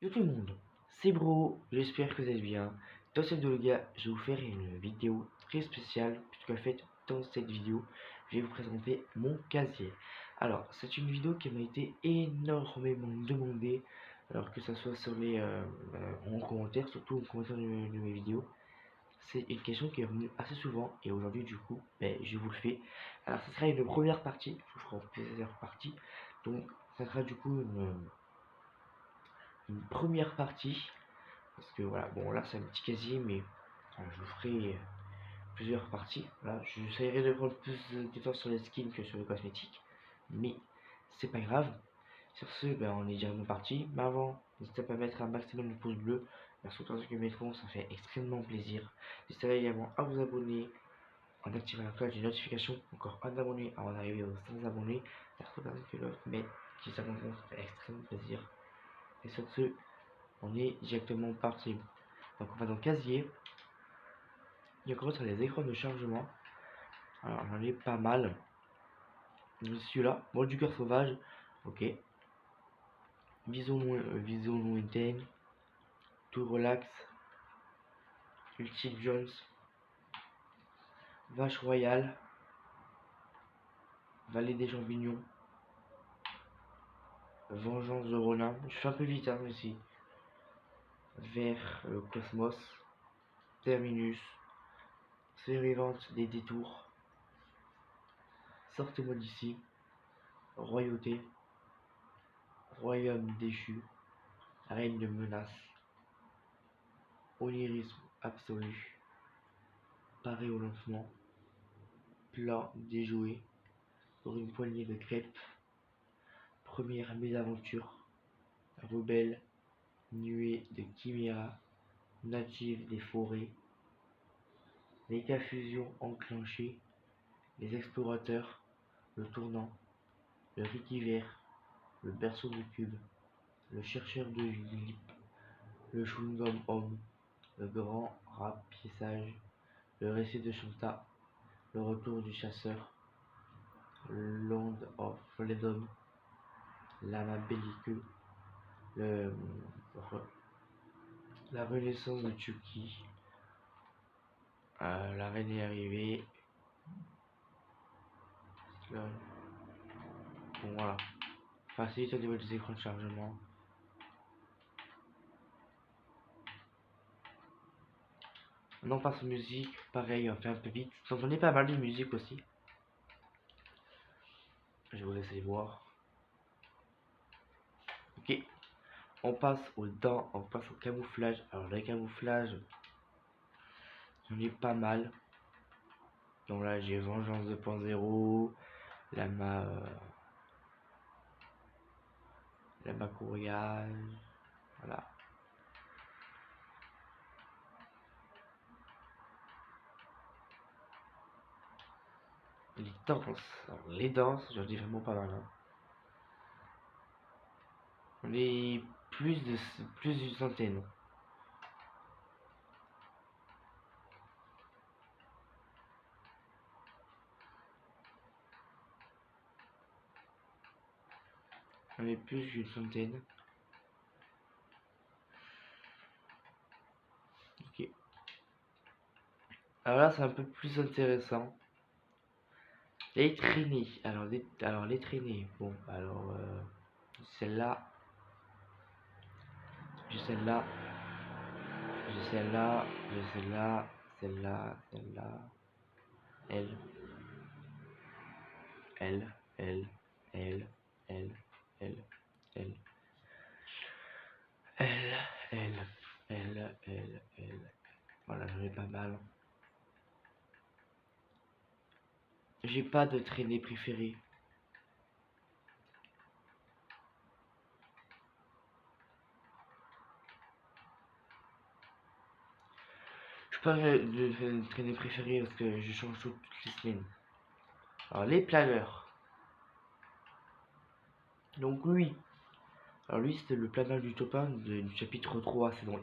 Yo tout le monde, c'est Bro, j'espère que vous allez bien. Dans cette vidéo les gars, je vais vous faire une vidéo très spéciale, puisqu'en fait dans cette vidéo, je vais vous présenter mon casier. Alors c'est une vidéo qui m'a été énormément demandée, alors que ce soit sur les en commentaire, surtout en commentaire de mes vidéos. C'est une question qui est revenue assez souvent et aujourd'hui du coup, je vous le fais. Alors ce sera une première partie, je vous ferai plusieurs parties, donc ça sera du coup une première partie. Parce que voilà, bon là c'est un petit casier, mais je vous ferai plusieurs parties. Là, j'essaierai de prendre plus de temps sur les skins que sur les cosmétiques, mais c'est pas grave. Sur ce, on est directement parti. Mais avant, n'hésitez pas à mettre un maximum de pouces bleus. Merci aux personnes qui mettront, ça fait extrêmement plaisir. N'hésitez également à vous abonner, en activant la cloche des notifications. Encore un abonné avant d'arriver aux 100 abonnés. Merci aux personnes qui le mettent, qui s'abonneront, ça fait extrêmement plaisir. Et sur ce, on est directement parti. Donc on va dans le casier. Il commence sur les écrans de chargement. Alors j'en ai pas mal. Celui-là, bon du cœur sauvage, ok. Vision lointaine, tout relax, Ulti Jones, Vache Royale, Vallée des Champignons, Vengeance de Ronin. Je fais un peu vite hein, ici. Vers le Cosmos, Terminus, Survivante des détours, Sortez-moi d'ici, Royauté, Royaume déchu, Règne de menace, Onirisme absolu, Paris au lancement, Plan déjoué, pour une poignée de crêpes, Première mésaventure, Rebelle, Nuée de chiméras, Native des forêts, Méga fusion enclenchée, Les explorateurs, Le tournant, Le Rikiver, Le berceau du cube, Le chercheur de Glip, Le chewing-gum homme, Le grand rapissage, Le récit de Shanta, Le retour du chasseur, Land of Freedom, Lama belliqueux, le, la renaissance de Chucky, la reine est arrivée. Bon, voilà. Facilite au niveau des écrans de chargement. Maintenant on passe aux musiques. Pareil, on fait un peu vite. J'en ai pas mal de musique aussi. Je vous laisse aller voir. Ok. On passe aux dents. On passe au camouflage. Alors le camouflage, j'en ai pas mal. Donc là j'ai Vengeance 2.0. Lama. Lama courriage. Voilà. Les danses. Alors, les danses, j'en ai vraiment pas mal. Hein. On est plus d'une centaine. On est plus d'une centaine. Ok. Alors là, c'est un peu plus intéressant. Les traînées. Alors les traînées. Bon, alors celle-là. J'ai celle-là. J'ai celle-là. J'ai celle-là. Celle-là. Celle-là. Elle. Elle. Elle. Elle. Elle. Elle. Elle. Elle. Elle. Elle. Elle. Elle. Voilà, j'en ai pas mal. J'ai pas de traînée préférée. Je pas de traînée préférée parce que je change toutes les semaines. Alors les planeurs. Donc oui. Alors lui c'était le planeur du top 1 du chapitre 3 saison 1.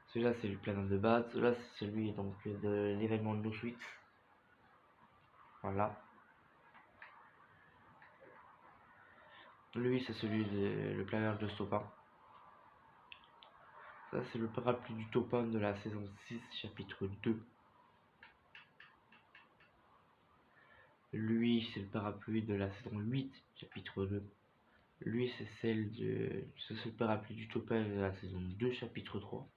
Celui-là c'est le planeur de base. Celui-là c'est celui donc de l'événement de No Suite. Voilà. Lui c'est celui de le planeur de Stopin. Ça, c'est le parapluie du top 1 de la saison 6, chapitre 2. Lui, c'est le parapluie de la saison 8, chapitre 2. Lui, c'est le parapluie du top 1 de la saison 2, chapitre 3.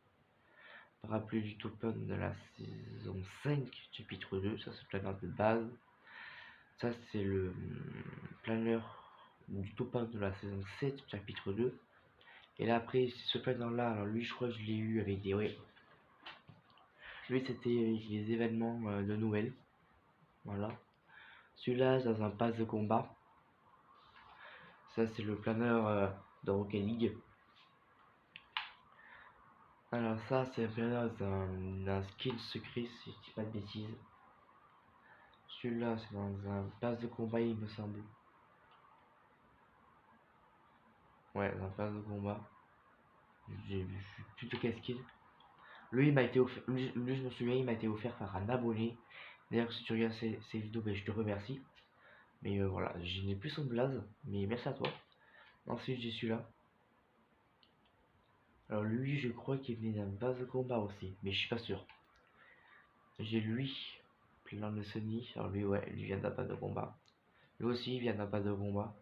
Parapluie du top 1 de la saison 5, chapitre 2. Ça, c'est le planeur de base. Ça, c'est le planeur du top 1 de la saison 7, chapitre 2. Et là, après, ce planeur-là, alors lui, je crois que je l'ai eu avec des... Ouais. Lui, c'était les événements de Noël. Voilà. Celui-là, dans un pass de combat. Ça, c'est le planeur de Rocket League. Alors ça, c'est un planeur d'un skill secret, si je dis pas de bêtises. Celui-là, c'est dans un pass de combat, il me semble. Ouais, dans un pass de combat. J'ai plus de quel skill. Lui, il m'a été offert. Lui, je me souviens, il m'a été offert par un abonné. D'ailleurs, si tu regardes ces vidéos, ben, je te remercie. Mais voilà, je n'ai plus son blaze. Mais merci à toi. Ensuite, j'ai celui-là. Alors lui, je crois qu'il venait d'un base de combat aussi, mais je suis pas sûr. J'ai lui, plein de Sony. Alors lui, ouais, lui vient d'un base de combat. Lui aussi, il vient d'un base de combat.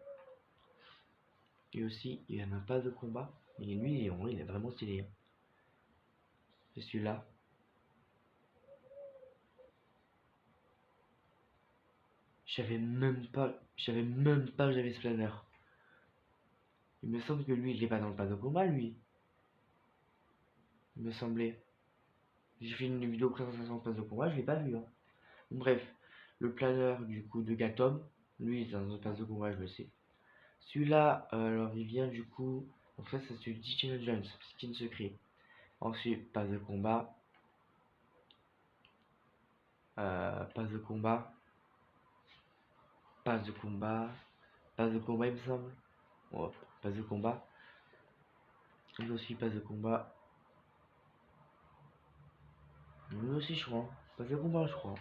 Lui aussi, il vient d'un base de combat. Mais lui, il est vraiment stylé. Hein. C'est celui-là. Je savais même pas que j'avais ce planeur. Il me semble que lui, il est pas dans le base de combat, lui. Il me semblait. J'ai fait une vidéo présentation de passe de combat, je l'ai pas vu. Hein. Bref, le planeur du coup de Gatom, lui il est dans un passe de combat, je le sais. Celui-là, alors il vient du coup, donc ça c'est celui de Digital Jones, skin secret. Ensuite, passe de combat, passe de combat, passe de combat, passe de combat il me semble. Oh, passe de combat. Lui aussi, passe de combat. Lui aussi, je crois. Passe de combat, je crois.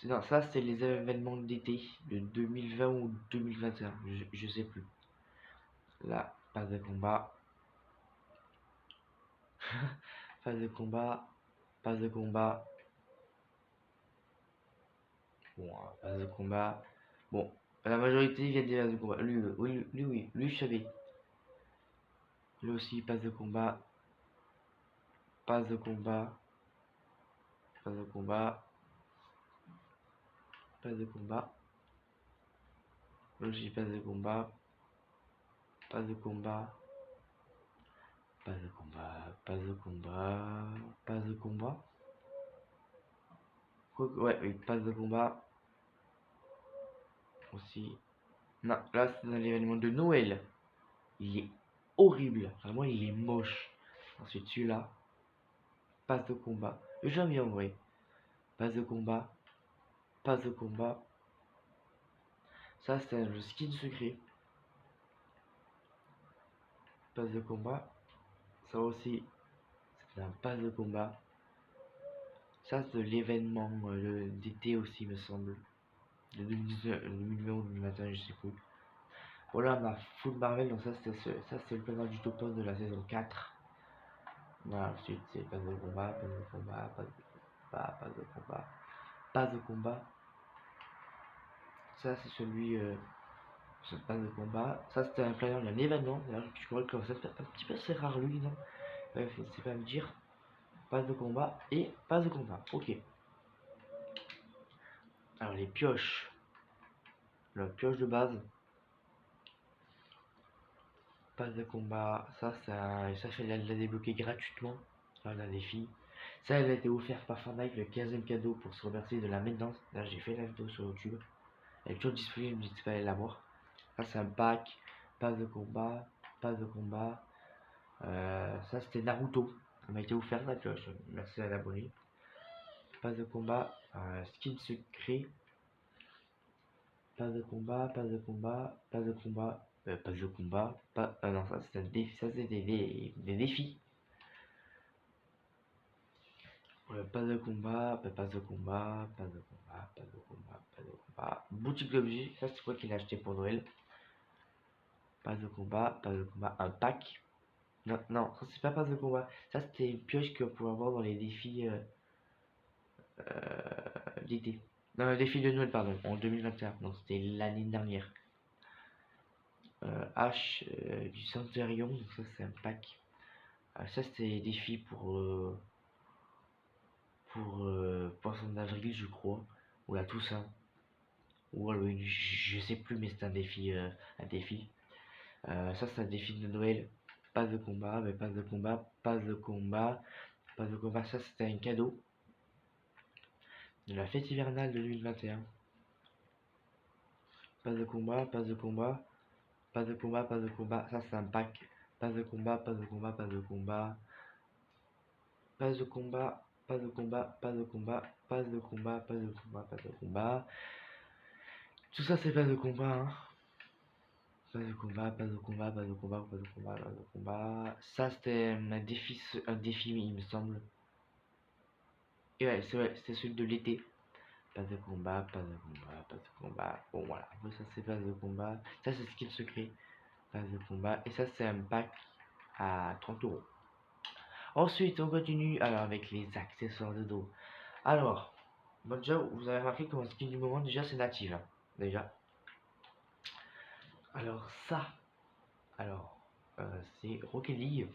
Non, ça c'est les événements d'été de 2020 ou 2021, je sais plus. Là, passe de combat. Phase de combat. Phase de combat. Bon, phase de combat. Bon, la majorité vient des phases de combat. Lui, je savais. Lui aussi, phase de combat. Phase de combat. Phase de combat. Phase de combat. Lui aussi, phase de combat. Phase de combat. Phase de combat. Phase de combat. Phase de combat. Ouais, oui, phase de combat. Aussi. Non, là, c'est dans l'événement de Noël. Il est horrible. Vraiment, il est moche. Ensuite, celui-là. Passe de combat. J'aime bien en vrai. Passe de combat. Passe de combat. Ça, c'est le skin secret. Passe de combat. Ça aussi, c'est un passe de combat. Ça, c'est l'événement d'été aussi, me semble. De 2020 ou 2021, je sais plus. Voilà, on a Full Marvel. Donc, ça, c'est le planeur du top 1 de la saison 4. Voilà, ensuite, c'est passe de combat, passe de combat, passe de combat, passe de combat, passe de combat. Ça, c'est celui. Ce passe de combat. Ça, c'était un planeur d'un événement. D'ailleurs, je crois que c'est un petit peu assez rare, lui, non? Bref, c'est pas à me dire. Passe de combat et passe de combat. Ok. Alors, les pioches. La pioche de base. Passe de combat. Ça je l'ai débloqué gratuitement. Dans un défi. Ça, elle a été offerte par Fortnite, le 15e cadeau pour se remercier de la maintenance. Là, j'ai fait la vidéo sur YouTube. Elle est toujours disponible, n'hésitez pas à aller la voir. Ça, c'est un pack. Passe de combat. Passe de combat. Ça, c'était Naruto. Elle m'a été offerte la cloche. Merci à l'abonné. Passe de combat. Skin secret. Passe de combat. Passe de combat. Passe de combat. Passe de combat. Non, ça, c'est un défi. Ça, c'est des défis. Passe de combat. Passe de combat. Passe de combat. Passe de combat. Passe de combat. Boutique d'objets. Ça, c'est quoi qu'il a acheté pour Noël. Passe de combat. Passe de combat. Un pack. Non, non, ça c'est pas passe de combat. Ça c'était une pioche qu'on pouvait avoir dans les défis d'été. Non, défi de Noël, pardon, en 2021. Donc c'était l'année dernière. H du Centurion, donc ça c'est un pack. Ça c'était des défis pour Poisson d'avril, je crois, ou la Toussaint, ou Halloween, je sais plus, mais c'est un défi. Ça c'est un défi de Noël. Pas de combat, mais pas de combat, pas de combat, pas de combat. Ça c'était un cadeau de la fête hivernale de 2021. Pas de combat, pas de combat, pas de combat, pas de combat. Ça c'est un pack. Pas de combat, pas de combat, pas de combat. Pas de combat, pas de combat, pas de combat, pas de combat, pas de combat, pas de combat. Tout ça c'est pas de combat, hein. Pas de combat, pas de combat, pas de combat, pas de combat, pas de combat. Ça c'était un défi, il me semble. Et ouais, c'est vrai, c'était celui de l'été. Pas de combat, pas de combat, pas de combat. Bon voilà, après ça c'est pas de combat. Ça c'est skill secret. Pas de combat. Et ça c'est un pack à 30 €. Ensuite on continue alors avec les accessoires de dos. Alors, bon, déjà vous avez remarqué que mon skin du moment déjà c'est native. Hein, déjà. Alors ça, alors c'est Rocket League.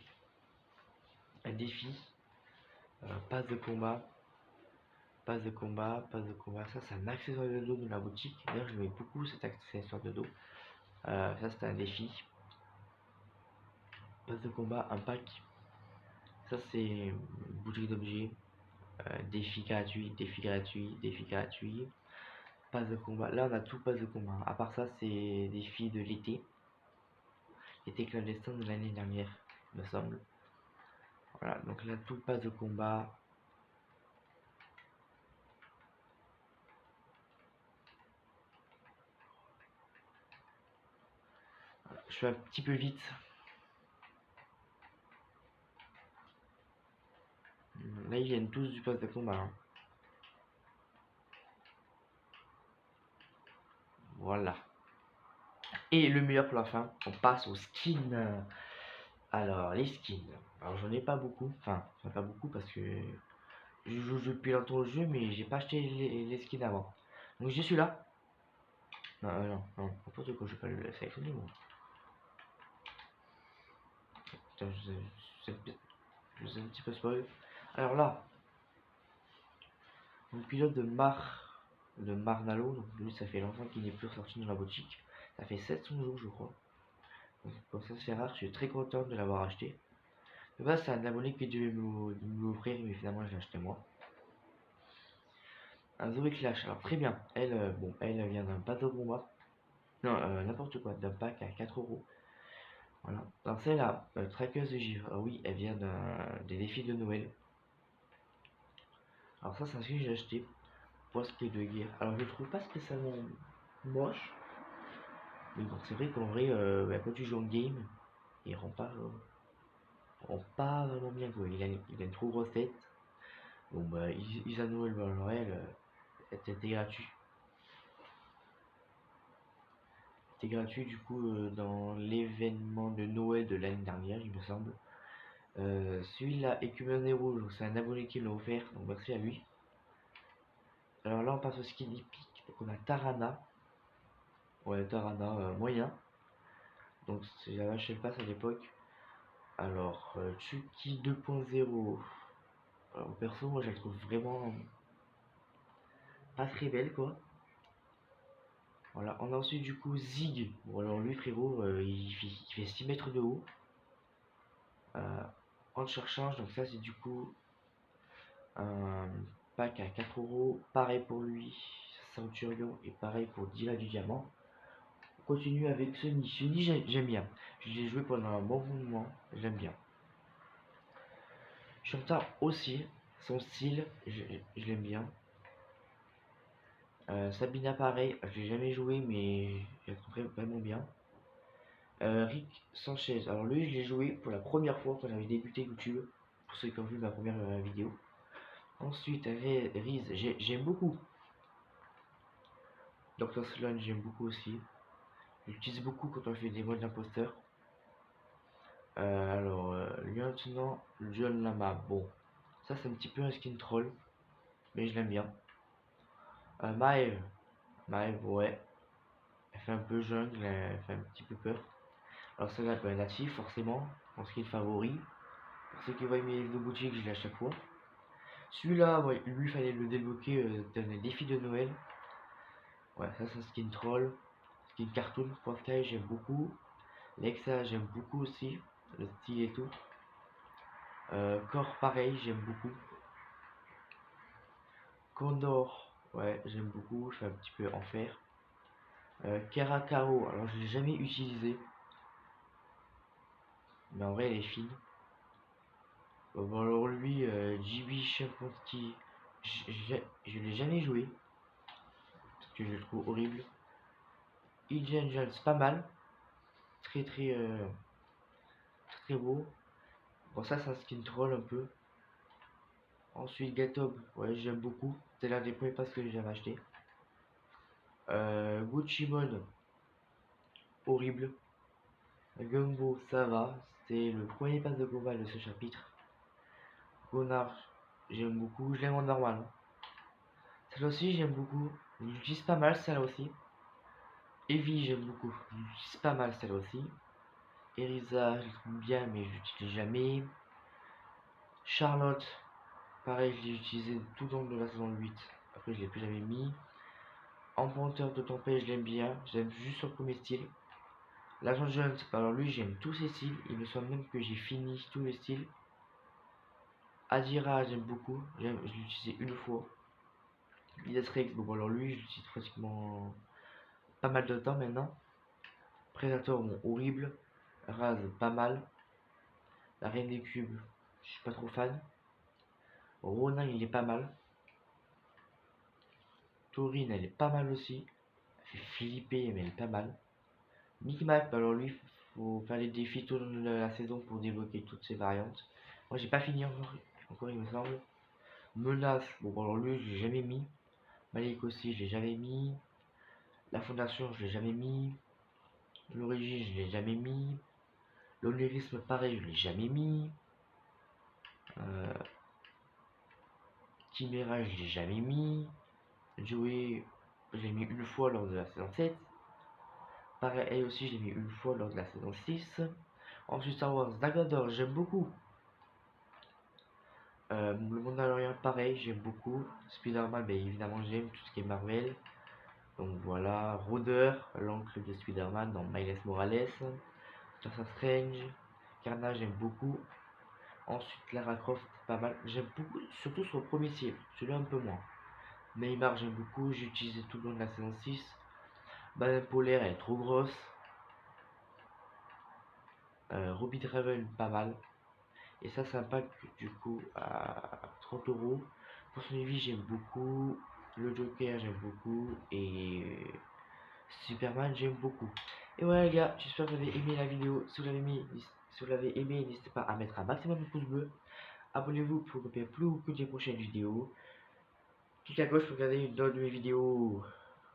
Un défi. Passe de combat. Passe de combat, passe de combat. Ça c'est un accessoire de dos de la boutique. D'ailleurs je mets beaucoup cet accessoire de dos. Ça c'est un défi. Passe de combat, un pack. Ça c'est une boutique d'objets. Défi gratuit, défi gratuit, défi gratuit. Passe de combat. Là on a tout passe de combat. À part ça c'est défi de l'été. L'été clandestin de l'année dernière, il me semble. Voilà, donc là tout passe de combat. Voilà, je fais un petit peu vite. Là ils viennent tous du passe de combat. Hein. Voilà. Et le meilleur pour la fin, on passe aux skins. Alors, les skins. Alors, j'en ai pas beaucoup. Enfin, j'en ai pas beaucoup parce que je joue depuis longtemps au jeu, mais j'ai pas acheté les skins avant. Donc, je suis là. Non, non, n'importe quoi, je vais pas le sélectionner, moi. Putain, je sais un petit peu spoil. Alors là, mon pilote de Marnalo, donc lui, ça fait longtemps qu'il n'est plus ressorti dans la boutique. Ça fait 700 jours, je crois. Donc, comme ça, c'est rare, je suis très content de l'avoir acheté. De base, c'est un abonné qui devait m'offrir, mais finalement, je l'ai acheté moi. Un Zoé Clash, alors très bien. Elle, bon, elle vient d'un bateau combat. Non, n'importe quoi, d'un pack à 4 €. Voilà. Alors celle-là, traqueuse de givre. Ah oui, elle vient des défis de Noël. Alors ça, c'est un skin que j'ai acheté. Poisquet de guerre. Alors je le trouve pas spécialement moche. Mais bon, c'est vrai qu'en vrai, quand tu joues en game, il rend pas vraiment bien quoi. Il a une trop grosse tête. Bon bah, ils à Noël, bah, alors elle était gratuite. C'était gratuit du coup dans l'événement de Noël de l'année dernière, il me semble. Celui-là, Écumené Rouge, donc c'est un abonné qui l'a offert, donc merci à lui. Alors là, on passe au skin épique, donc on a Tarana. Ouais, Tarana moyen. Donc j'avais acheté le pass à l'époque. Alors, Chucky 2.0. Alors perso, moi je la trouve vraiment pas très belle quoi. Voilà, on a ensuite du coup Zig. Bon alors lui frérot, il fait 6 mètres de haut. En surchange, donc ça c'est du coup un pack à 4 €. Pareil pour lui, Centurion, et pareil pour Dila du Diamant. On continue avec Sony. Sony, j'aime bien. Je l'ai joué pendant un bon moment, j'aime bien. Shota aussi, son style, je l'aime bien. Sabina, pareil, je l'ai jamais joué, mais je la trouve vraiment bien. Rick Sanchez, alors lui, je l'ai joué pour la première fois quand j'avais débuté YouTube, pour ceux qui ont vu ma première vidéo. Ensuite, Riz, j'aime beaucoup. Dr. Sloan, j'aime beaucoup aussi. J'utilise beaucoup quand on fait des modes d'imposteur. Alors, maintenant, le John Lama. Bon, ça c'est un petit peu un skin troll, mais je l'aime bien. Maeve, ouais, elle fait un peu jungle, elle fait un petit peu peur. Alors celle-là peut être natif, forcément, mon skin favori. Pour ceux qui voient mes vidéos boutiques, je l'ai à chaque fois. Celui-là, ouais, lui, fallait le débloquer dans les défis de Noël. Ouais, ça c'est un skin troll. Skin cartoon, Sky, j'aime beaucoup. Lexa, j'aime beaucoup aussi, le style et tout. Core, pareil, j'aime beaucoup. Condor, ouais, j'aime beaucoup, je fais un petit peu enfer. Kerakao, alors je l'ai jamais utilisé. Mais en vrai, elle est fine. Bon, alors lui, JB Chimpanski, je l'ai jamais joué. Parce que je le trouve horrible. Ingen Jones, pas mal. Très très, très beau. Bon, ça, c'est un skin troll un peu. Ensuite, Gatob, ouais, j'aime beaucoup. C'est l'un des premiers passes que j'ai acheté. Gucci Mode, horrible. Gumbo, ça va. C'est le premier pass de combat de ce chapitre. Gonard, j'aime beaucoup. Je l'aime en normal. Celle aussi, j'aime beaucoup. J'utilise pas mal celle aussi. Evie, j'aime beaucoup. J'utilise pas mal celle aussi. Erisa, je la trouve bien, mais je l'utilise jamais. Charlotte, pareil, je l'ai utilisé tout au long de la saison 8. Après, je l'ai plus jamais mis. Emprunteur de tempête, je l'aime bien. J'aime juste son premier style. L'agent Jones, alors lui, j'aime tous ses styles. Il me semble même que j'ai fini tous les styles. Adira, j'aime beaucoup. Je l'ai utilisé une fois. Midas Rex, bon, alors lui, je l'utilise pratiquement pas mal de temps maintenant. Predator, bon, horrible. Raz, pas mal. La Reine des Cubes, je suis pas trop fan. Ronin, il est pas mal. Taurine, elle est pas mal aussi. Elle fait flipper, mais elle est pas mal. Micmac, alors lui, faut faire les défis tout au long de la saison pour débloquer toutes ces variantes. Moi, j'ai pas fini encore il me semble. Menace, bon, alors lui, je l'ai jamais mis. Malik aussi, je l'ai jamais mis. La Fondation, je l'ai jamais mis. L'Origine, je l'ai jamais mis. L'Onérisme, pareil, je l'ai jamais mis. Chimera, je l'ai jamais mis. Joey, je l'ai mis une fois lors de la saison 7. Pareil, elle aussi, je l'ai mis une fois lors de la saison 6. Ensuite, Star Wars, Dagador, j'aime beaucoup. Le Mandalorian, pareil, j'aime beaucoup. Spider-Man, ben, évidemment, j'aime tout ce qui est Marvel. Donc voilà, Rôdeur, l'oncle de Spider-Man dans Miles Morales. Doctor Strange, Carnage, j'aime beaucoup. Ensuite, Lara Croft, pas mal. J'aime beaucoup, surtout sur le premier style, celui-là un peu moins. Neymar, j'aime beaucoup, j'ai utilisé tout le long de la saison 6. Banane polaire, elle est trop grosse. Ruby Draven, pas mal. Et ça, c'est un pack du coup à 30 €. Pour son vie, j'aime beaucoup. Le Joker, j'aime beaucoup. Et Superman, j'aime beaucoup. Et voilà les gars, j'espère que vous avez aimé la vidéo. Si vous l'avez aimé, n'hésitez pas à mettre un maximum de pouces bleus. Abonnez-vous pour ne perdre plus que des prochaines vidéos. Cliquez à gauche pour regarder une autre de mes vidéos.